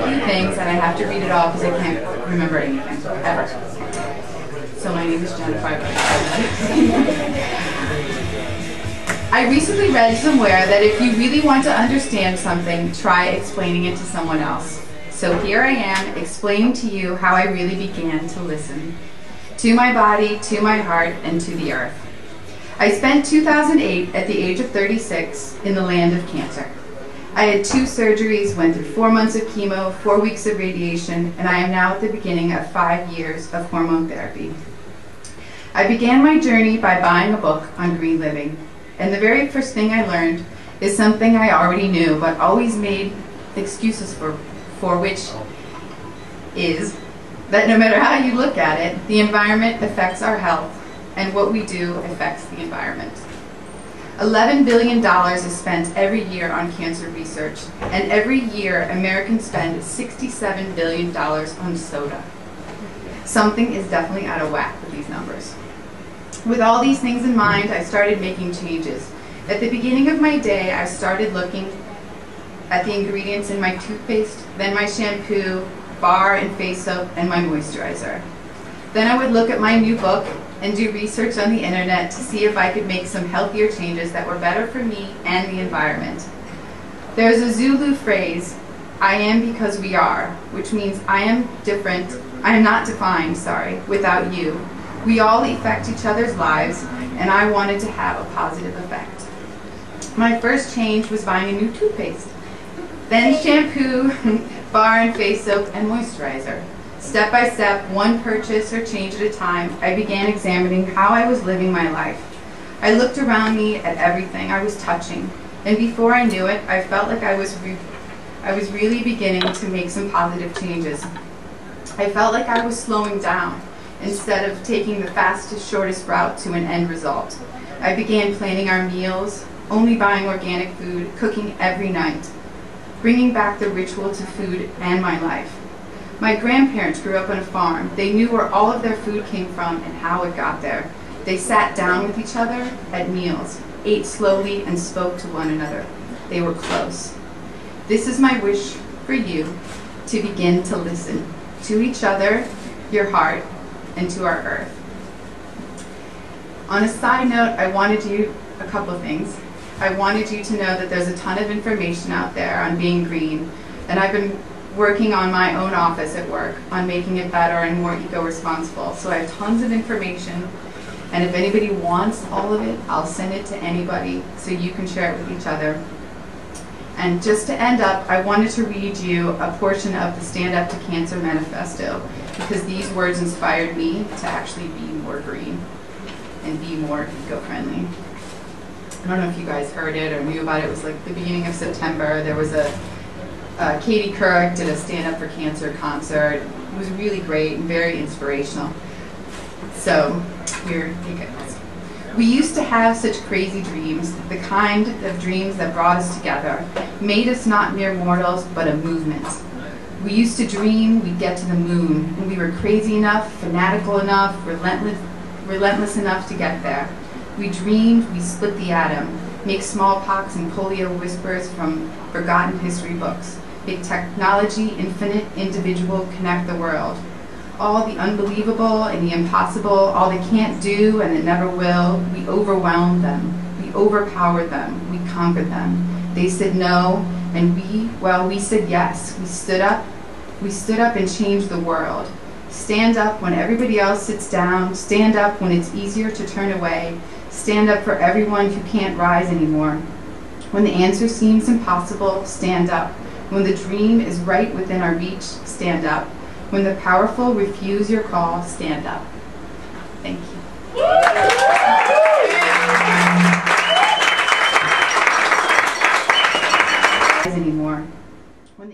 a few things, and I have to read it all because I can't remember anything, ever. So my name is Jennifer. I recently read somewhere that if you really want to understand something, try explaining it to someone else. So here I am, explaining to you how I really began to listen. To my body, to my heart, and to the earth. I spent 2008 at the age of 36 in the land of cancer. I had 2 surgeries, went through 4 months of chemo, 4 weeks of radiation, and I am now at the beginning of 5 years of hormone therapy. I began my journey by buying a book on green living, and the very first thing I learned is something I already knew but always made excuses for, which is that no matter how you look at it, the environment affects our health, and what we do affects the environment. $11 billion is spent every year on cancer research, and every year Americans spend $67 billion on soda. Something is definitely out of whack with these numbers. With all these things in mind, I started making changes. At the beginning of my day, I started looking at the ingredients in my toothpaste, then my shampoo, bar and face soap, and my moisturizer. Then I would look at my new book and do research on the internet to see if I could make some healthier changes that were better for me and the environment. There's a Zulu phrase, I am because we are, which means I am not defined, without you. We all affect each other's lives, and I wanted to have a positive effect. My first change was buying a new toothpaste, then shampoo, bar and face soap, and moisturizer. Step by step, one purchase or change at a time, I began examining how I was living my life. I looked around me at everything I was touching, and before I knew it, I felt like I was really beginning to make some positive changes. I felt like I was slowing down instead of taking the fastest, shortest route to an end result. I began planning our meals, only buying organic food, cooking every night, bringing back the ritual to food and my life. My grandparents grew up on a farm. They knew where all of their food came from and how it got there. They sat down with each other at meals, ate slowly, and spoke to one another. They were close. This is my wish for you, to begin to listen to each other, your heart, and to our earth. On a side note, I wanted you a couple of things. I wanted you to know that there's a ton of information out there on being green, and I've been working on my own office at work on making it better and more eco-responsible. So I have tons of information, and if anybody wants all of it, I'll send it to anybody so you can share it with each other. And just to end up, I wanted to read you a portion of the Stand Up to Cancer Manifesto, because these words inspired me to actually be more green and be more eco-friendly. I don't know if you guys heard it or knew about it. It was like the beginning of September. There was Katie Couric did a Stand Up for Cancer concert. It was really great and very inspirational. So here you go. We used to have such crazy dreams, the kind of dreams that brought us together, made us not mere mortals, but a movement. We used to dream we'd get to the moon, and we were crazy enough, fanatical enough, relentless enough to get there. We dreamed we split the atom, make smallpox and polio whispers from forgotten history books, make technology infinite, individual, connect the world. All the unbelievable and the impossible, all they can't do and they never will, we overwhelmed them, we overpowered them, we conquered them. They said no, and we said yes. We stood up and changed the world. Stand up when everybody else sits down, stand up when it's easier to turn away, stand up for everyone who can't rise anymore. When the answer seems impossible, stand up. When the dream is right within our reach, stand up. When the powerful refuse your call, stand up. Thank you. Anymore.